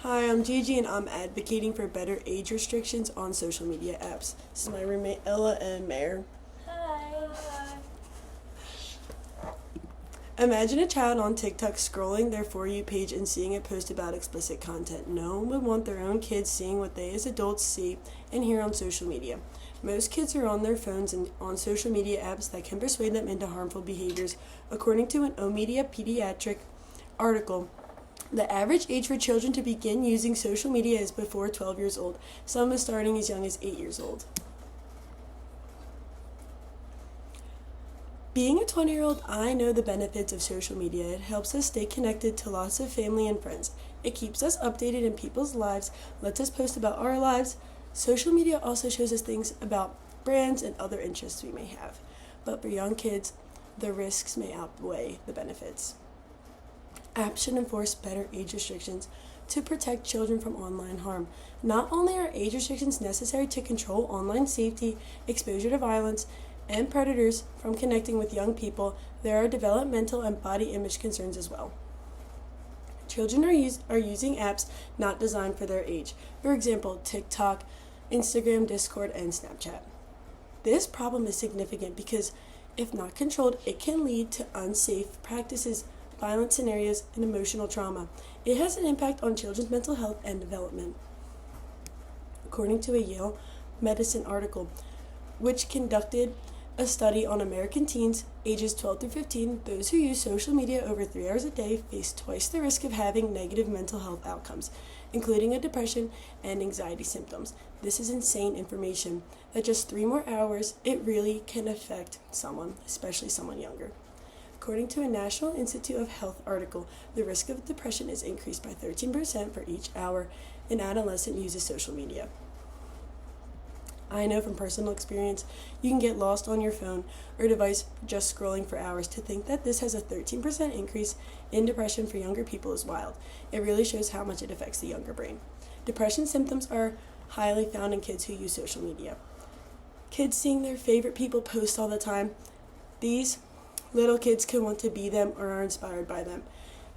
Hi, I'm Gigi and I'm advocating for better age restrictions on social media apps. This is my roommate Ella and Mare. Hi. Imagine a child on TikTok scrolling their For You page and seeing a post about explicit content. No one would want their own kids seeing what they as adults see and hear on social media. Most kids are on their phones and on social media apps that can persuade them into harmful behaviors, according to an O Media pediatric article. The average age for children to begin using social media is before 12 years old. Some are starting as young as 8 years old. Being a 20-year-old, I know the benefits of social media. It helps us stay connected to lots of family and friends. It keeps us updated in people's lives, lets us post about our lives. Social media also shows us things about brands and other interests we may have. But for young kids, the risks may outweigh the benefits. Apps should enforce better age restrictions to protect children from online harm. Not only are age restrictions necessary to control online safety, exposure to violence, and predators from connecting with young people, there are developmental and body image concerns as well. Children are using apps not designed for their age. For example, TikTok, Instagram, Discord, and Snapchat. This problem is significant because if not controlled, it can lead to unsafe practices, violent scenarios, and emotional trauma. It has an impact on children's mental health and development. According to a Yale Medicine article, which conducted a study on American teens ages 12 through 15, those who use social media over 3 hours a day face twice the risk of having negative mental health outcomes, including a depression and anxiety symptoms. This is insane information. That just 3 more hours, it really can affect someone, especially someone younger. According to a National Institute of Health article, the risk of depression is increased by 13% for each hour an adolescent uses social media. I know from personal experience, you can get lost on your phone or device just scrolling for hours. To think that this has a 13% increase in depression for younger people is wild. It really shows how much it affects the younger brain. Depression symptoms are highly found in kids who use social media. Kids seeing their favorite people post all the time. These little kids could want to be them or are inspired by them.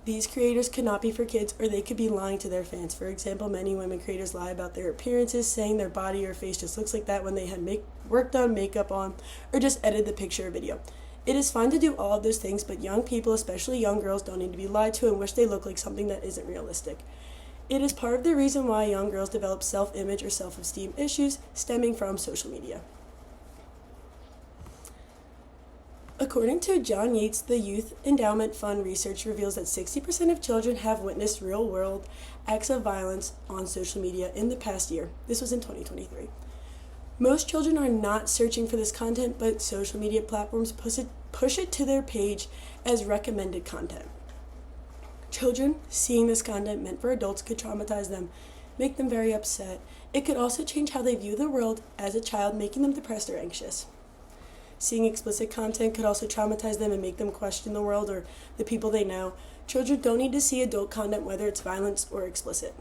These creators could not be for kids, or they could be lying to their fans. For example, many women creators lie about their appearances, saying their body or face just looks like that when they had work done, makeup on, or just edited the picture or video. It is fine to do all of those things, but young people, especially young girls, don't need to be lied to and wish they look like something that isn't realistic. It is part of the reason why young girls develop self-image or self-esteem issues stemming from social media. According to John Yates, the Youth Endowment Fund research reveals that 60% of children have witnessed real-world acts of violence on social media in the past year. This was in 2023. Most children are not searching for this content, but social media platforms push it to their page as recommended content. Children seeing this content meant for adults could traumatize them, make them very upset. It could also change how they view the world as a child, making them depressed or anxious. Seeing explicit content could also traumatize them and make them question the world or the people they know. Children don't need to see adult content, whether it's violence or explicit.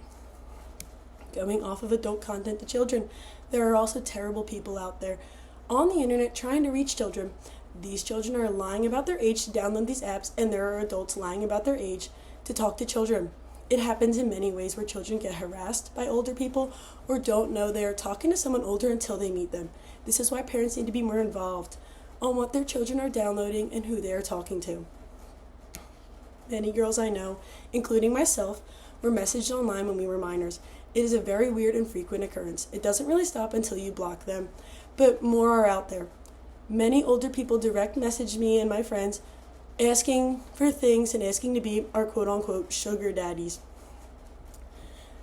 Going off of adult content to children, there are also terrible people out there on the internet trying to reach children. These children are lying about their age to download these apps, and there are adults lying about their age to talk to children. It happens in many ways where children get harassed by older people or don't know they are talking to someone older until they meet them. This is why parents need to be more involved on what their children are downloading and who they are talking to. Many girls I know, including myself, were messaged online when we were minors. It is a very weird and frequent occurrence. It doesn't really stop until you block them, but more are out there. Many older people direct message me and my friends asking for things and asking to be our quote-unquote sugar daddies.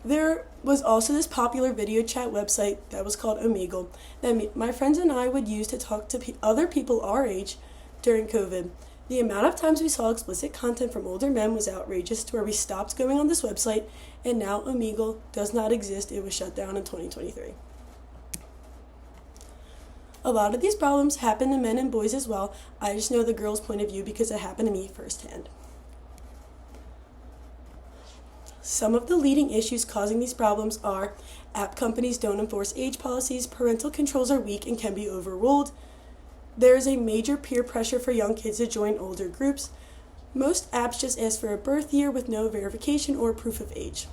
There was also this popular video chat website that was called Omegle that my friends and I would use to talk to other people our age during COVID. The amount of times we saw explicit content from older men was outrageous to where we stopped going on this website, and now Omegle does not exist. It was shut down in 2023. A lot of these problems happen to men and boys as well. I just know the girls' point of view because it happened to me firsthand. Some of the leading issues causing these problems are app companies don't enforce age policies, parental controls are weak and can be overruled. There is a major peer pressure for young kids to join older groups. Most apps just ask for a birth year with no verification or proof of age.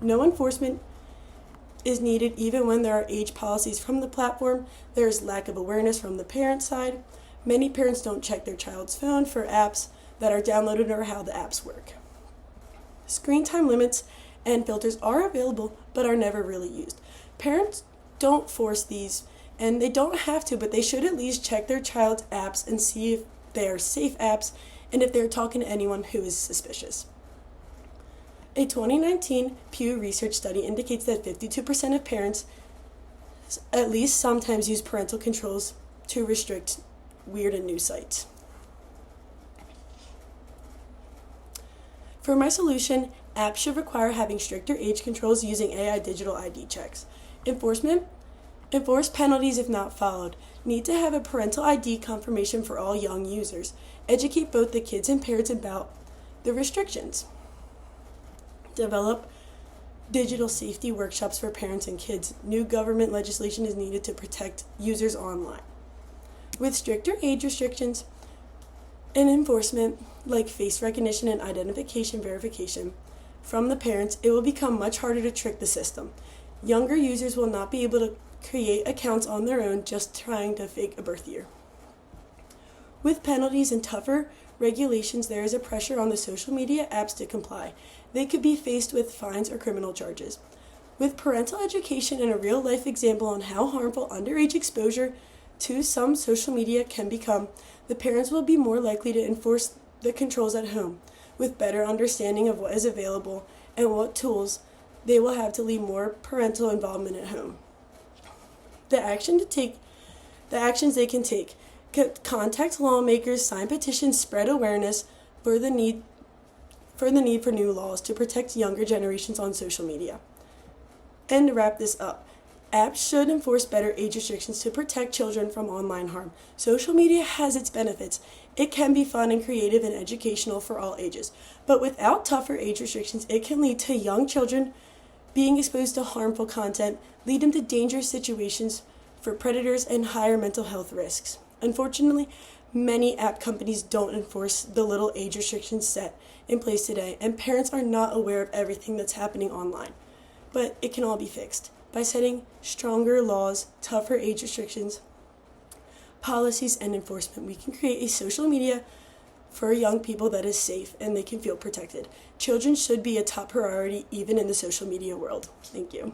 No enforcement is needed even when there are age policies from the platform. There is lack of awareness from the parent side. Many parents don't check their child's phone for apps that are downloaded or how the apps work. Screen time limits and filters are available but are never really used. Parents don't force these, and they don't have to, but they should at least check their child's apps and see if they are safe apps and if they're talking to anyone who is suspicious. A 2019 Pew Research study indicates that 52% of parents at least sometimes use parental controls to restrict weird and new sites. For my solution, apps should require having stricter age controls using AI digital ID checks. Enforce penalties if not followed. Need to have a parental ID confirmation for all young users. Educate both the kids and parents about the restrictions. Develop digital safety workshops for parents and kids. New government legislation is needed to protect users online. With stricter age restrictions and enforcement, like face recognition and identification verification from the parents, it will become much harder to trick the system. Younger users will not be able to create accounts on their own just trying to fake a birth year. With penalties and tougher regulations, there is a pressure on the social media apps to comply. They could be faced with fines or criminal charges. With parental education and a real-life example on how harmful underage exposure to some social media can become, the parents will be more likely to enforce the controls at home, with better understanding of what is available and what tools they will have to leave more parental involvement at home. The actions they can take: contact lawmakers, sign petitions, spread awareness for the need for new laws to protect younger generations on social media. And to wrap this up, apps should enforce better age restrictions to protect children from online harm. Social media has its benefits. It can be fun and creative and educational for all ages. But without tougher age restrictions, it can lead to young children being exposed to harmful content, lead them to dangerous situations for predators and higher mental health risks. Unfortunately, many app companies don't enforce the little age restrictions set in place today, and parents are not aware of everything that's happening online. But it can all be fixed by setting stronger laws, tougher age restrictions, policies, and enforcement. We can create a social media for young people that is safe and they can feel protected. Children should be a top priority even in the social media world. Thank you.